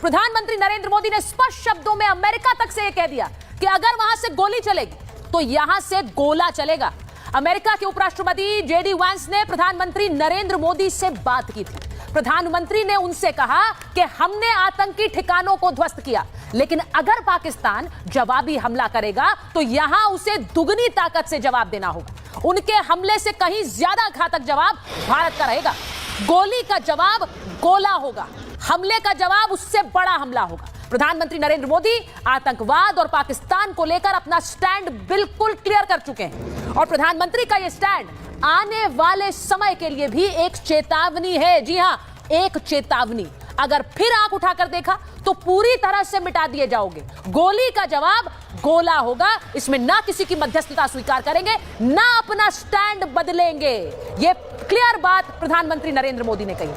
प्रधानमंत्री नरेंद्र मोदी ने स्पष्ट शब्दों में अमेरिका तक से यह कह दिया कि अगर वहां से गोली चलेगी तो यहां से गोला चलेगा। अमेरिका के उपराष्ट्रपति जेडी वांस ने प्रधानमंत्री नरेंद्र मोदी से बात की थी। प्रधानमंत्री ने उनसे कहा कि हमने आतंकी ठिकानों को ध्वस्त किया, लेकिन अगर पाकिस्तान जवाबी हमला करेगा तो यहां उसे दुगनी ताकत से जवाब देना होगा। उनके हमले से कहीं ज्यादा घातक जवाब भारत का रहेगा। गोली का जवाब गोला होगा, हमले का जवाब उससे बड़ा हमला होगा। प्रधानमंत्री नरेंद्र मोदी आतंकवाद और पाकिस्तान को लेकर अपना स्टैंड बिल्कुल क्लियर कर चुके हैं और प्रधानमंत्री का यह स्टैंड आने वाले समय के लिए भी एक चेतावनी है। जी हां, एक चेतावनी। अगर फिर आंख उठाकर देखा तो पूरी तरह से मिटा दिए जाओगे। गोली का जवाब गोला होगा। इसमें ना किसी की मध्यस्थता स्वीकार करेंगे, ना अपना स्टैंड बदलेंगे। यह क्लियर बात प्रधानमंत्री नरेंद्र मोदी ने कही।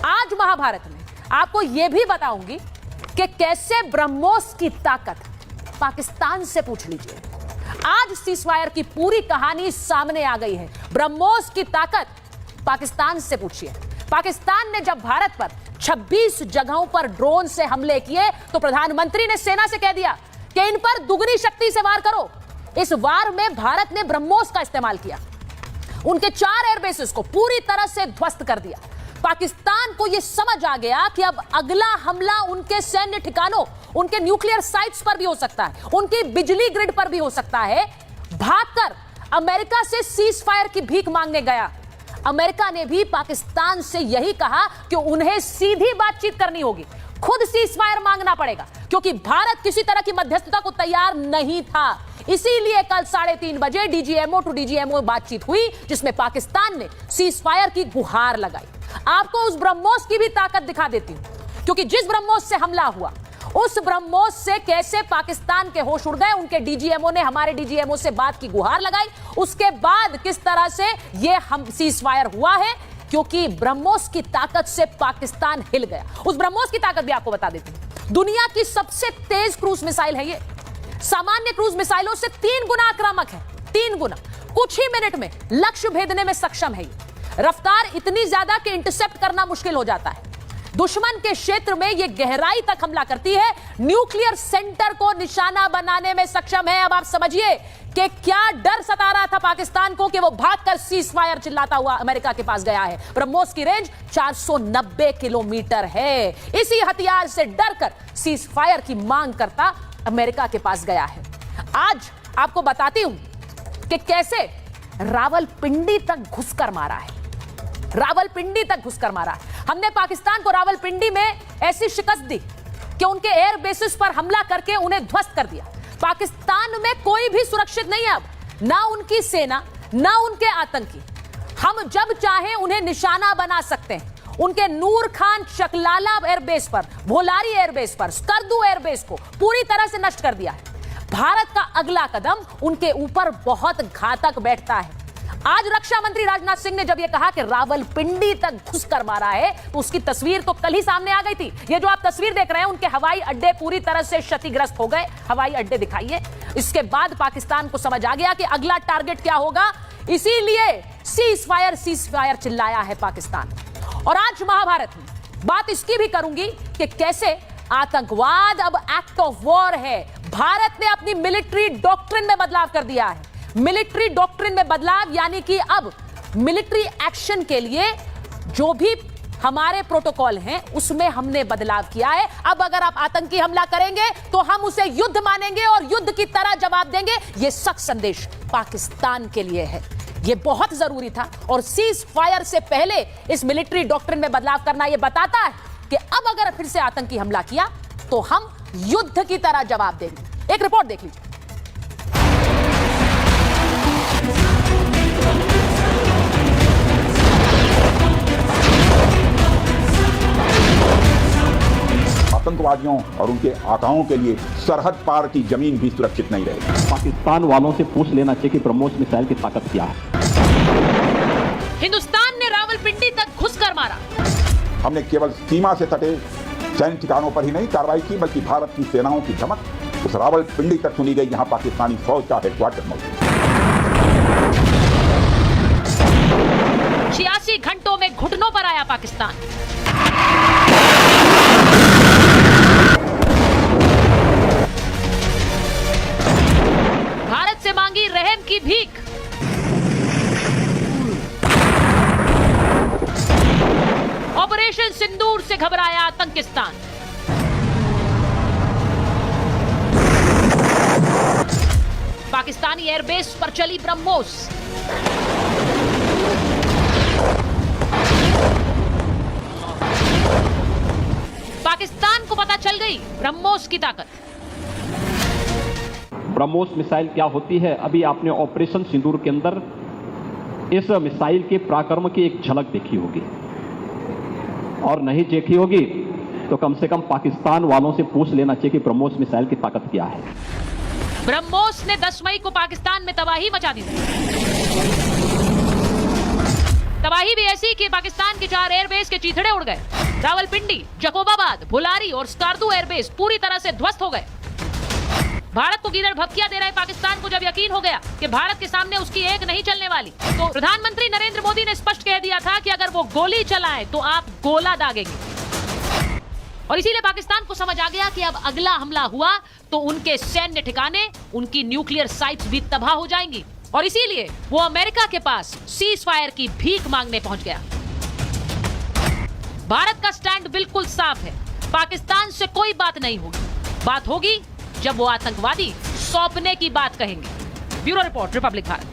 आज महाभारत में आपको यह भी बताऊंगी कि कैसे ब्रह्मोस की ताकत पाकिस्तान से पूछ लीजिए। आज सीजफायर की पूरी कहानी सामने आ गई है। ब्रह्मोस की ताकत पाकिस्तान से पूछिए। पाकिस्तान ने जब भारत पर 26 जगहों पर ड्रोन से हमले किए तो प्रधानमंत्री ने सेना से कह दिया कि इन पर दुगनी शक्ति से वार करो। इस वार में भारत ने ब्रह्मोस का इस्तेमाल किया, उनके 4 एयरबेसेस को पूरी तरह से ध्वस्त कर दिया। पाकिस्तान को यह समझ आ गया कि अब अगला हमला उनके सैन्य ठिकानों, उनके न्यूक्लियर साइट्स पर भी हो सकता है, उनकी बिजली ग्रिड पर भी हो सकता है। भागकर अमेरिका से सीज फायर की भीख मांगने गया। अमेरिका ने भी पाकिस्तान से यही कहा कि उन्हें सीधी बातचीत करनी होगी, खुद सीज फायर मांगना पड़ेगा, क्योंकि भारत किसी तरह की मध्यस्थता को तैयार नहीं था। इसीलिए कल 3:30 बजे डीजीएमओ टू डीजीएमओ बातचीत हुई, जिसमें पाकिस्तान ने सीज फायर की गुहार लगाई। आपको उस ब्रह्मोस की भी ताकत दिखा देती हूं, क्योंकि जिस ब्रह्मोस से हमला हुआ उस ब्रह्मोस से कैसे पाकिस्तान के होश उड़ गए। उनके डीजीएमओ ने हमारे डीजीएमओ से बात की गुहार लगाई। उसके बाद किस तरह से यह हम सीज फायर हुआ है, क्योंकि ब्रह्मोस की ताकत से पाकिस्तान हिल गया। उस ब्रह्मोस की ताकत भी आपको बता देती हूं। दुनिया की सबसे तेज क्रूज मिसाइल है ये। सामान्य क्रूज मिसाइलों से 3 गुना आक्रामक है, 3 गुना। कुछ ही मिनट में लक्ष्य भेदने में सक्षम है। रफ्तार इतनी ज्यादा कि इंटरसेप्ट करना मुश्किल हो जाता है। दुश्मन के क्षेत्र में यह गहराई तक हमला करती है, न्यूक्लियर सेंटर को निशाना बनाने में सक्षम है। अब आप समझिए कि क्या डर सता रहा था पाकिस्तान को कि वो भागकर सीज फायर चिल्लाता हुआ अमेरिका के पास गया है। ब्रह्मोस की रेंज 490 किलोमीटर है। इसी हथियार से डरकर सीज फायर की मांग करता अमेरिका के पास गया है। आज आपको बताती हूं कि कैसे रावलपिंडी तक घुसकर मारा है। रावलपिंडी तक घुसकर मारा है। हमने पाकिस्तान को रावलपिंडी में ऐसी शिकस्त दी कि उनके एयर बेसिस पर हमला करके उन्हें ध्वस्त कर दिया। पाकिस्तान में कोई भी सुरक्षित नहीं है अब, ना उनकी सेना, ना उनके आतंकी। हम जब चाहें उन्हें निशाना बना सकते हैं। उनके नूर खान चकलाला एयरबेस पर, भोलारी एयरबेस पर, स्कर्दू एयरबेस को पूरी तरह से नष्ट कर दिया है। भारत का अगला कदम उनके ऊपर बहुत घातक बैठता है। आज रक्षा मंत्री राजनाथ सिंह ने जब यह कहा कि रावलपिंडी तक घुसकर मारा है, तो उसकी तस्वीर तो कल ही सामने आ गई थी। ये जो आप तस्वीर देख रहे हैं, उनके हवाई अड्डे पूरी तरह से क्षतिग्रस्त हो गए। हवाई अड्डे दिखाइए। इसके बाद पाकिस्तान को समझ आ गया कि अगला टारगेट क्या होगा, इसीलिए सीज फायर चिल्लाया है पाकिस्तान। और आज महाभारत में बात इसकी भी करूंगी कि कैसे आतंकवाद अब एक्ट ऑफ वॉर है। भारत ने अपनी मिलिट्री डॉक्ट्रिन में बदलाव कर दिया है। मिलिट्री डॉक्ट्रिन में बदलाव यानी कि अब मिलिट्री एक्शन के लिए जो भी हमारे प्रोटोकॉल हैं उसमें हमने बदलाव किया है। अब अगर आप आतंकी हमला करेंगे तो हम उसे युद्ध मानेंगे और युद्ध की तरह जवाब देंगे। यह सख्त संदेश पाकिस्तान के लिए है। यह बहुत जरूरी था और सीज फायर से पहले इस मिलिट्री डॉक्ट्रिन में बदलाव करना यह बताता है कि अब अगर फिर से आतंकी हमला किया तो हम युद्ध की तरह जवाब देंगे। एक रिपोर्ट देख लीजिए। आतंकवादियों और उनके आकाओं के लिए सरहद पार की जमीन भी सुरक्षित नहीं रहेगी। पाकिस्तान वालों से पूछ लेना चाहिए कि ब्रह्मोस मिसाइल की ताकत क्या है। हिंदुस्तान ने रावलपिंडी तक घुसकर मारा। हमने केवल सीमा से सटे सैन्य ठिकानों पर ही नहीं कार्रवाई की, बल्कि भारत की सेनाओं की धमक उस रावलपिंडी तक सुनी गई, जहां पाकिस्तानी फौज का हेडक्वार्टर मौजूद है। 86 घंटों में घुटनों पर आया पाकिस्तान। पाकिस्तान। पाकिस्तानी एयरबेस पर चली ब्रह्मोस। पाकिस्तान को पता चल गई ब्रह्मोस की ताकत। ब्रह्मोस मिसाइल क्या होती है, अभी आपने ऑपरेशन सिंदूर के अंदर इस मिसाइल के पराक्रम की एक झलक देखी होगी, और नहीं देखी होगी तो कम से कम पाकिस्तान वालों से पूछ लेना चाहिए कि ब्रह्मोस मिसाइल की ताकत क्या है। ब्रह्मोस ने 10 मई को पाकिस्तान में तबाही मचा दी। तबाही भी ऐसी कि पाकिस्तान के 4 एयरबेस के चीथड़े उड़ गए। रावलपिंडी, जकोबाबाद, भुलारी और स्कार्दू एयरबेस पूरी तरह से ध्वस्त हो गए। भारत को गिरर भपकिया दे रहे पाकिस्तान को जब यकीन हो गया कि भारत के सामने उसकी एक नहीं चलने वाली, तो प्रधानमंत्री नरेंद्र मोदी ने स्पष्ट कह दिया था कि अगर वो गोली चलाएं तो आप गोला दागेंगे। और इसीलिए पाकिस्तान को समझ आ गया कि अब अगला हमला हुआ तो उनके सैन्य ठिकाने, उनकी न्यूक्लियर साइट्स भी तबाह हो जाएंगी। और इसीलिए वो अमेरिका के पास सीज फायर की भीख मांगने पहुंच गया। भारत का स्टैंड बिल्कुल साफ है, पाकिस्तान से कोई बात नहीं होगी। बात होगी जब वो आतंकवादी सौंपने की बात कहेंगे। Bureau report, Republic Bharat.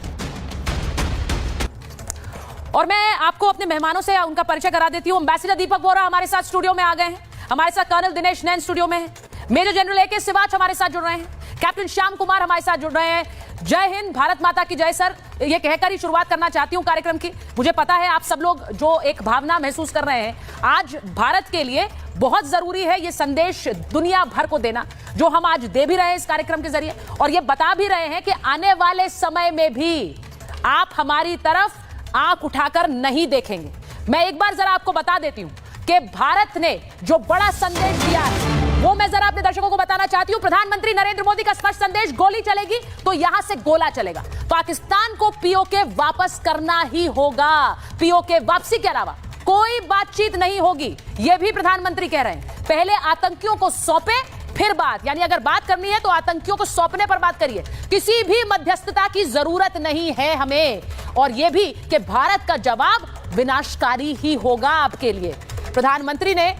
और मैं आपको अपने मेहमानों से उनका परिचय करा देती हूं। एम्बेसडर दीपक बोरा हमारे साथ स्टूडियो में आ गए हैं। हमारे साथ कर्नल दिनेश नैन स्टूडियो में है। मेजर जनरल एके सिवाच हमारे साथ जुड़ रहे हैं। कैप्टन श्याम कुमार हमारे साथ जुड़ रहे हैं। जय हिंद, भारत माता की जय। सर, ये कहकर ही शुरुआत करना चाहती हूं कार्यक्रम की। मुझे पता है आप सब लोग जो एक भावना महसूस कर रहे हैं, आज भारत के लिए बहुत जरूरी है ये संदेश दुनिया भर को देना, जो हम आज दे भी रहे हैं इस कार्यक्रम के जरिए, और ये बता भी रहे हैं कि आने वाले समय में भी आप हमारी तरफ आंख उठाकर नहीं देखेंगे। मैं एक बार जरा आपको बता देती हूं कि भारत ने जो बड़ा संदेश दिया है वो मैं जरा अपने दर्शकों को बताना चाहती हूं। प्रधानमंत्री नरेंद्र मोदी का स्पष्ट संदेश, गोली चलेगी तो यहां से गोला चलेगा। पाकिस्तान को पीओके वापस करना ही होगा। पीओके वापसी के अलावा कोई बातचीत नहीं होगी, यह भी प्रधानमंत्री कह रहे हैं। पहले आतंकियों को सौंपे, फिर बात, यानी अगर बात करनी है तो आतंकियों को सौंपने पर बात करिए। किसी भी मध्यस्थता की जरूरत नहीं है हमें, और यह भी कि भारत का जवाब विनाशकारी ही होगा आपके लिए। प्रधानमंत्री ने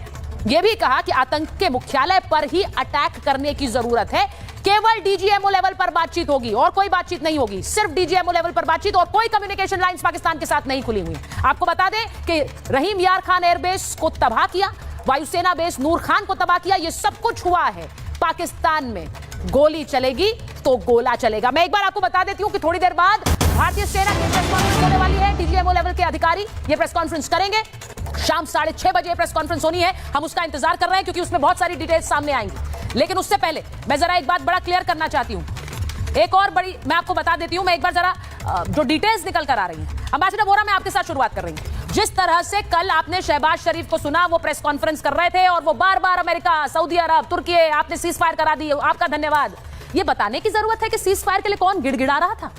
यह भी कहा कि आतंक के मुख्यालय पर ही अटैक करने की जरूरत है। केवल डीजीएमओ लेवल पर बातचीत होगी और कोई बातचीत नहीं होगी। सिर्फ डीजीएमओ लेवल पर बातचीत, और कोई कम्युनिकेशन लाइंस पाकिस्तान के साथ नहीं खुली हुई। आपको बता दें कि रहीम यार खान एयरबेस को तबाह किया, वायुसेना बेस नूर खान को तबाह किया, यह सब कुछ हुआ है पाकिस्तान में। गोली चलेगी तो गोला चलेगा। मैं एक बार आपको बता देती हूं कि थोड़ी देर बाद भारतीय सेना की प्रेस कॉन्फ्रेंस होने वाली है। डीजीएमओ लेवल के अधिकारी ये प्रेस कॉन्फ्रेंस करेंगे। शाम 6:30 बजे प्रेस कॉन्फ्रेंस होनी है। हम उसका इंतजार कर रहे हैं क्योंकि उसमें बहुत सारी डिटेल्स सामने आएंगी। लेकिन उससे पहले मैं जरा एक बात बड़ा क्लियर करना चाहती हूं। एक और बड़ी मैं आपको बता देती हूं। मैं एक बार जरा जो डिटेल्स निकल कर आ रही हैं, एम्बेसडर बोरा, मैं आपके साथ शुरुआत कर रही हूं। जिस तरह से कल आपने शहबाज शरीफ को सुना, वो प्रेस कॉन्फ्रेंस कर रहे थे और वो बार बार अमेरिका, सऊदी अरब, तुर्की, आपने सीज फायर करा दी, आपका धन्यवाद। ये बताने की जरूरत है कि सीज फायर के लिए कौन गिड़गिड़ा रहा था?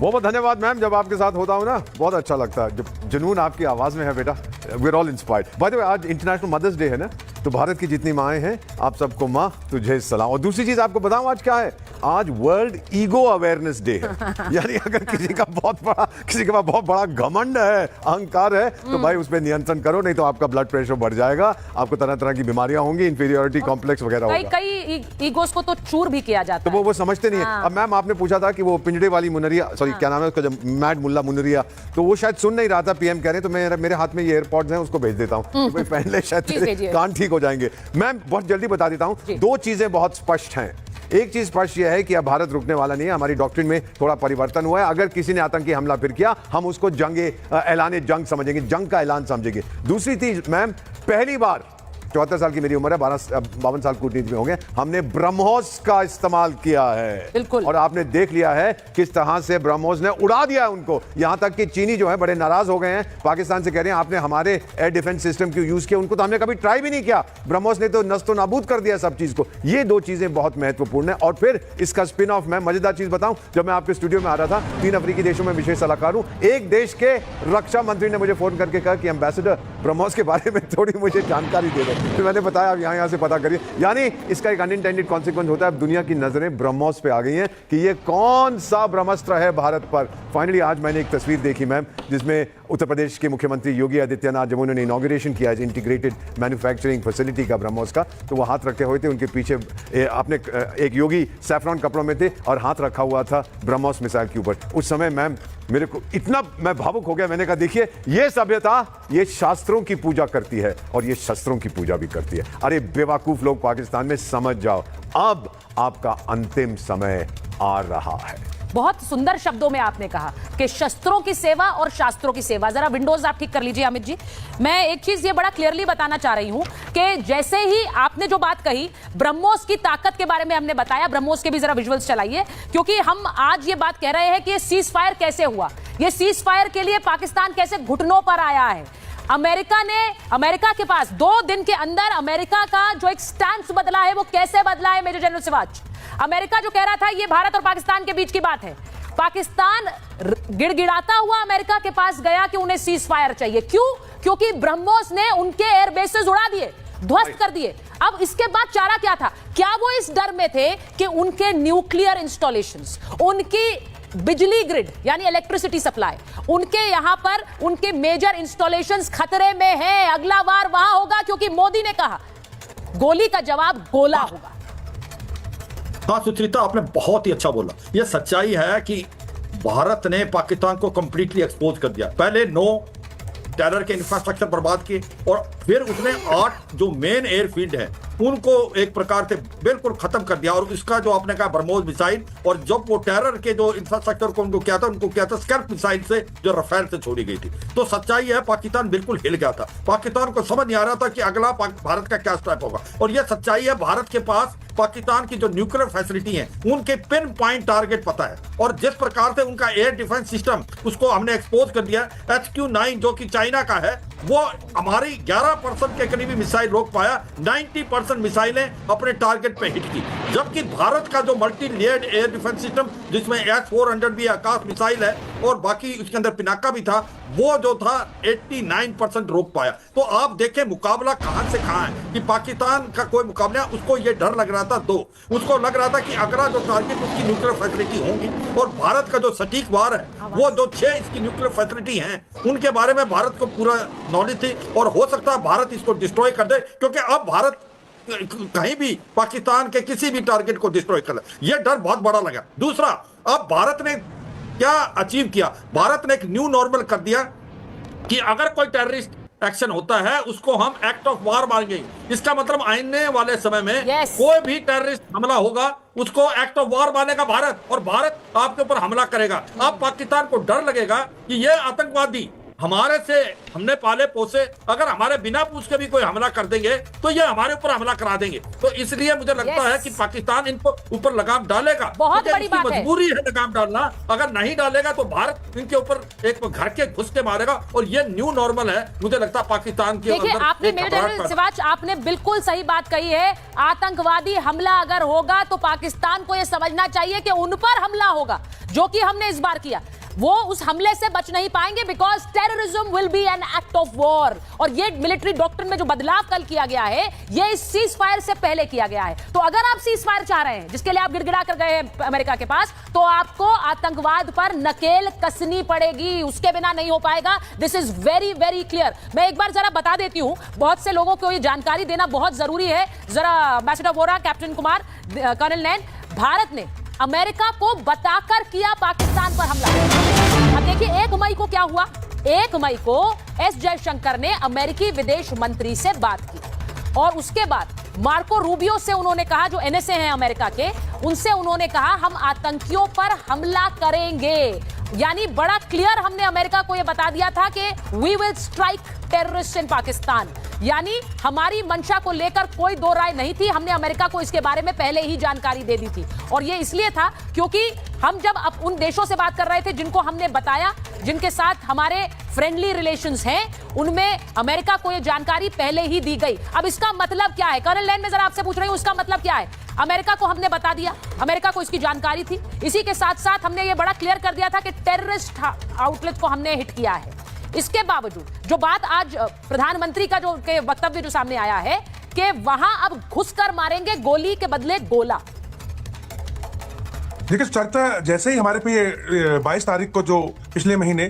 बहुत धन्यवाद मैम। जब आपके साथ होता हूं ना बहुत अच्छा लगता है, जब जुनून आपकी आवाज में है बेटा। We are all inspired. By the way, आज इंटरनेशनल मदर्स डे है ना, तो भारत की जितनी माएँ हैं आप सबको माँ तुझे सलाम। और दूसरी चीज आपको बताऊं आज क्या है, आज वर्ल्ड ईगो अवेयरनेस डे है। यानी अगर किसी के पास बहुत बड़ा घमंड है, अहंकार है, तो भाई उस पर नियंत्रण करो, नहीं तो आपका ब्लड प्रेशर बढ़ जाएगा, आपको तरह तरह की बीमारियां होंगी, इंफीरियोरिटी कॉम्प्लेक्स वगैरह होगा। कई ईगोस को तो चूर भी किया जाता है, तो वो समझते नहीं है। अब मैम आपने पूछा था कि वो पिंजड़े वाली मुनरिया, सॉरी क्या नाम है उसका, मैड मुल्ला मुनरिया, तो वो शायद सुन नहीं रहा था, पीएम कह रहे, तो मेरे हाथ में ये एयरपॉड्स हैं, उसको भेज देता हूँ, पहन ले, शायद कान ठीक हो जाएंगे। मैं बहुत जल्दी बता देता हूं, दो चीजें बहुत स्पष्ट हैं। एक चीज स्पष्ट यह है कि अब भारत रुकने वाला नहीं है, हमारी डॉक्ट्रिन में थोड़ा परिवर्तन हुआ है। अगर किसी ने आतंकी हमला फिर किया, हम उसको ऐलान जंग समझेंगे, जंग का ऐलान समझेंगे। दूसरी चीज मैम, पहली बार 74 साल की मेरी उम्र है, 52 साल कूटनीति में हो गए, हमने ब्रह्मोस का इस्तेमाल किया है। बिल्कुल। और आपने देख लिया है किस तरह से ब्रह्मोस ने उड़ा दिया है उनको। यहां तक कि चीनी जो है बड़े नाराज हो गए हैं, पाकिस्तान से कह रहे हैं आपने हमारे एयर डिफेंस सिस्टम क्यों यूज किया, उनको तो हमने कभी ट्राई भी नहीं किया। ब्रह्मोस ने तो नस्तो नाबूद कर दिया सब चीज को। ये दो चीजें बहुत महत्वपूर्ण है। और फिर इसका स्पिन ऑफ, मैं मजेदार चीज बताऊं, जब मैं आपके स्टूडियो में आ रहा था, 3 अफ्रीकी देशों में विशेष सलाहकार हूं, एक देश के रक्षा मंत्री ने मुझे फोन करके कहा कि एम्बेसडर ब्रह्मोस के बारे में थोड़ी मुझे जानकारी दे दो। तो मैंने बताया यहां से पता करिए। यानी इसका एक अनइंटेंडेड कॉन्सिक्वेंस होता है, अब दुनिया की नजरें ब्रह्मोस पे आ गई हैं कि ये कौन सा ब्रह्मास्त्र है भारत पर। फाइनली आज मैंने एक तस्वीर देखी मैम, जिसमें उत्तर प्रदेश के मुख्यमंत्री योगी आदित्यनाथ जब उन्होंने इनॉग्रेशन किया इंटीग्रेटेड मैन्युफैक्चरिंग फैसिलिटी का ब्रह्मोस का, तो वो हाथ रखे हुए थे, उनके पीछे आपने एक योगी सैफरॉन कपड़ों में थे और हाथ रखा हुआ था ब्रह्मोस मिसाइल के ऊपर। उस समय मैम मेरे को इतना मैं भावुक हो गया, मैंने कहा देखिए ये सभ्यता ये शास्त्रों की पूजा करती है और ये शस्त्रों की पूजा भी करती है। अरे बेवकूफ लोग पाकिस्तान में, समझ जाओ अब आपका अंतिम समय आ रहा है। बहुत सुंदर शब्दों में आपने कहा कि शस्त्रों की सेवा और शास्त्रों की सेवा। जरा विंडोज आप ठीक कर लीजिए अमित जी। मैं एक चीज ये बड़ा क्लियरली बताना चाह रही हूं कि जैसे ही आपने जो बात कही ब्रह्मोस की ताकत के बारे में हमने बताया, ब्रह्मोस के भी जरा विजुअल्स चलाइए, क्योंकि हम आज ये बात कह रहे हैं कि ये सीज फायर कैसे हुआ, ये सीज फायर के लिए पाकिस्तान कैसे घुटनों पर आया है। अमेरिका के पास 2 दिन के अंदर अमेरिका का जो एक स्टैंड बदला है वो कैसे बदला है मेजर जनरल सिवाच। अमेरिका जो कह रहा था ये भारत और पाकिस्तान के बीच की बात है, पाकिस्तान गिड़गिड़ाता हुआ अमेरिका के पास गया कि उन्हें सीज फायर चाहिए। क्यों? क्योंकि ब्रह्मोस ने उनके एयर बेसेस उड़ा दिए, ध्वस्त कर दिए। अब इसके बाद चारा क्या था? क्या वो इस डर में थे कि उनके न्यूक्लियर इंस्टॉलेशंस, उनकी बिजली ग्रिड यानी इलेक्ट्रिसिटी सप्लाई, उनके यहां पर उनके मेजर इंस्टॉलेशंस खतरे में हैं? अगला वार वहां होगा क्योंकि मोदी ने कहा गोली का जवाब गोला होगा। हाँ सुचरिता, आपने बहुत ही अच्छा बोला। यह सच्चाई है कि भारत ने पाकिस्तान को कंप्लीटली एक्सपोज कर दिया। पहले 9 टेरर के इंफ्रास्ट्रक्चर बर्बाद किए और फिर उसने 8 जो मेन एयरफील्ड है उनको एक प्रकार से बिल्कुल खत्म कर दिया। और इसका जो आपने कहा ब्रह्मोस मिसाइल, और जब वो टेरर के जो इंफ्रास्ट्रक्चर को उनको किया था स्कैल्प मिसाइल से जो रफेल से छोड़ी गई थी। तो सच्चाई है पाकिस्तान बिल्कुल हिल गया था। पाकिस्तान को समझ नहीं आ रहा था कि अगला भारत का क्या स्टेप होगा। और यह सच्चाई है भारत के पास पाकिस्तान की जो न्यूक्लियर फैसिलिटी है उनके पिन पॉइंट टारगेट पता है। और जिस प्रकार से उनका एयर डिफेंस सिस्टम उसको हमने एक्सपोज कर दिया। HQ-9 जो कि चाइना का है वो हमारी 11% के करीबी मिसाइल रोक पाया, 90% मिसाइलें अपने टारगेट पे हिट की। जबकि भारत का जो multi layered air defence system जिसमें S-400 भी आकाश मिसाइल है और बाकी उसके अंदर पिनाका भी था, वो जो था 89% रोक पाया। तो आप देखें मुकाबला कहां से कहां है कि पाकिस्तान का कोई मुकाबला, उसको ये डर लग रहा था उसको लग रहा था कि अगला जो टारगेट उसकी न्यूक्लियर फैसिलिटी होंगी। और भारत का जो सटीक वार है वो जो 6 इसकी न्यूक्लियर फैसिलिटी हैं उनके बारे में भारत को पूरा नॉलेज थी। और हो सकता है भारत इसको डिस्ट्रॉय कर दे, क्योंकि अब भारत कहीं भी पाकिस्तान के किसी भी टारगेट को डिस्ट्रॉय कर ले, यह डर बहुत बड़ा लगा। दूसरा, अब भारत ने क्या अचीव किया? भारत ने एक न्यू नॉर्मल कर दिया कि अगर कोई टेररिस्ट एक्शन होता है उसको हम एक्ट ऑफ वार मानेंगे। इसका मतलब आने वाले समय में कोई भी टेररिस्ट हमला होगा उसको एक्ट ऑफ वार मानेगा भारत, और भारत आपके ऊपर हमला करेगा। अब पाकिस्तान को डर लगेगा कि ये आतंकवादी हमारे से हमने पाले पोसे, अगर हमारे बिना पूछ के भी कोई हमला कर देंगे तो ये हमारे ऊपर हमला करा देंगे। तो इसलिए मुझे लगता है कि पाकिस्तान इनको ऊपर लगाम डालेगा। बहुत बड़ी बात है, मजबूरी है लगाम डालना। अगर नहीं डालेगा तो भारत इनके ऊपर एक घर के घुस के मारेगा। और ये न्यू नॉर्मल है, मुझे लगता है पाकिस्तान के देखिए, आपने मेजर सिवाच आपने बिल्कुल सही बात कही है। आतंकवादी हमला अगर होगा तो पाकिस्तान को यह समझना चाहिए कि उन पर हमला होगा, जो कि हमने इस बार किया। वो उस हमले से बच नहीं पाएंगे because terrorism will be an act of war. और ये मिलिट्री डॉक्ट्रिन में जो बदलाव कल किया गया है ये इस सीज फायर से पहले किया गया है। तो अगर आप सीज फायर चाह रहे हैं जिसके लिए आप गिड़गिड़ा कर गए हैं अमेरिका के पास, तो आपको आतंकवाद पर नकेल कसनी पड़ेगी, उसके बिना नहीं हो पाएगा। This is very very clear. मैं एक बार जरा बता देती हूं, बहुत से लोगों को ये जानकारी देना बहुत जरूरी है। जरा ambassador Vora, captain Kumar, colonel Nain, Bharat ने अमेरिका को बताकर किया पाकिस्तान पर हमला। अब देखिए 1 मई को क्या हुआ। 1 मई को एस जयशंकर ने अमेरिकी विदेश मंत्री से बात की और उसके बाद मार्को रूबियो से उन्होंने कहा, जो एनएसए हैं अमेरिका के, उनसे उन्होंने कहा हम आतंकियों पर हमला करेंगे। यानी बड़ा क्लियर हमने अमेरिका को यह बता दिया था कि we will strike terrorist in Pakistan. यानी हमारी मंशा को लेकर कोई दो राय नहीं थी, हमने अमेरिका को इसके बारे में पहले ही जानकारी दे दी थी। और ये इसलिए था क्योंकि हम जब अब उन देशों से बात कर रहे थे जिनको हमने बताया, जिनके साथ हमारे फ्रेंडली रिलेशंस हैं, उनमें अमेरिका को यह जानकारी पहले ही दी गई। अब इसका मतलब क्या है? कर्नल लैन, मैं जरा आपसे पूछ रही हूं, इसका मतलब क्या है? अमेरिका को हमने बता दिया, अमेरिका को इसकी जानकारी थी। इसी के साथ साथ हमने ये बड़ा क्लियर कर दिया था कि टेररिस्ट आउटलेट को हमने हिट किया है। इसके बावजूद जो बात आज प्रधानमंत्री का जो वक्तव्य जो सामने आया है कि वहां अब घुसकर मारेंगे गोली के बदले गोला। देखिए चर्चा जैसे ही हमारे पे 22 तारीख को जो पिछले महीने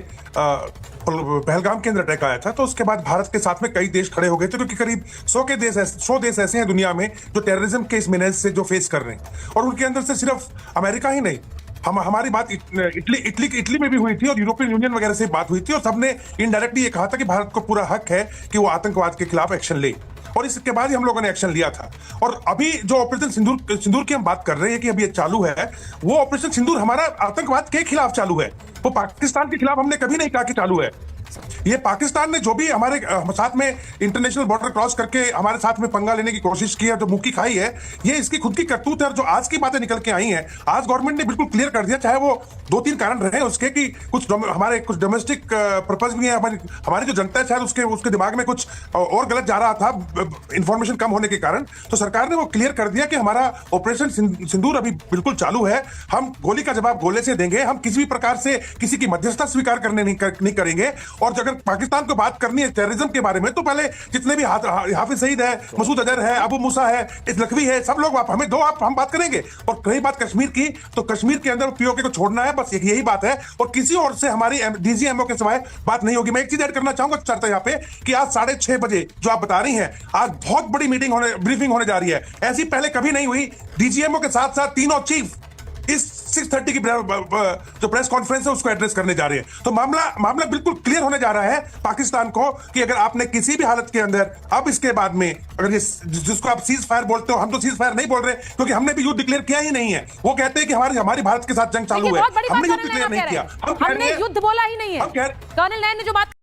पहलगाम के अंदर अटैक आया था, तो उसके बाद भारत के साथ में कई देश खड़े हो गए थे, क्योंकि करीब 100 देश ऐसे हैं दुनिया में जो टेररिज्म के इस मेनेज से जो फेस कर रहे हैं, और उनके अंदर से सिर्फ अमेरिका ही नहीं, हमारी बात इटली में भी हुई थी और यूरोपियन यूनियन वगैरह से बात हुई थी, और सबने इनडायरेक्टली ये कहा था कि भारत को पूरा हक है कि वो आतंकवाद के खिलाफ एक्शन ले, और इसके बाद ही हम लोगों ने एक्शन लिया था। और अभी जो ऑपरेशन सिंदूर की हम बात कर रहे हैं कि अभी ये चालू है, वो ऑपरेशन सिंदूर हमारा आतंकवाद के खिलाफ चालू है, वो पाकिस्तान के खिलाफ हमने कभी नहीं कहा कि चालू है। ये पाकिस्तान ने जो भी हमारे साथ में इंटरनेशनल बॉर्डर क्रॉस करके हमारे साथ में पंगा लेने की कोशिश की है, जो मुक्की खाई है, ये इसकी खुद की करतूत है। और जो आज की बातें निकल के आई हैं, आज गवर्नमेंट ने बिल्कुल क्लियर कर दिया, चाहे वो 2-3 कारण रहे उसके कि हमारे कुछ डोमेस्टिक पर्पज भी है, हमारी जो जनता है शायद उसके दिमाग में कुछ और गलत जा रहा था इंफॉर्मेशन कम होने के कारण, तो सरकार ने वो क्लियर कर दिया कि हमारा ऑपरेशन सिंदूर अभी बिल्कुल चालू है। हम गोली का जवाब गोले से देंगे, हम किसी भी प्रकार से किसी की मध्यस्थता स्वीकार करने नहीं करेंगे। और अगर पाकिस्तान को बात करनी है टेररिज्म के बारे में, तो पहले जितने भी हाफिज सईद है, मसूद अजहर है, अबू मूसा है, लखवी है, सब लोग हमें दो, हम बात करेंगे। और रही बात कश्मीर की, तो कश्मीर के अंदर पीओके को छोड़ना है, बस यही बात है, और किसी और से हमारी डीजीएमओ के सिवाय बात नहीं होगी। मैं एक चीज ऐड करना चाहूंगा चर्चा यहाँ पे कि आज 6:30 बजे जो आप बता रही हैं, आज बहुत बड़ी ब्रीफिंग होने जा रही है, ऐसी पहले कभी नहीं हुई। डीजीएमओ के साथ साथ तीनों चीफ इस 6:30 की जो प्रेस कॉन्फ्रेंस है उसको एड्रेस करने जा रहे हैं। तो मामला बिल्कुल क्लियर होने जा रहा है पाकिस्तान को कि अगर आपने किसी भी हालत के अंदर अब इसके बाद में अगर जिसको आप सीज फायर बोलते हो, हम तो सीज फायर नहीं बोल रहे क्योंकि हमने भी युद्ध डिक्लेयर किया ही नहीं है। वो कहते हैं कि हमारी भारत के साथ जंग चालू है, हमने युद्ध डिक्लेयर नहीं किया, हमने युद्ध बोला ही नहीं है। कर्नल नैन ने जो बात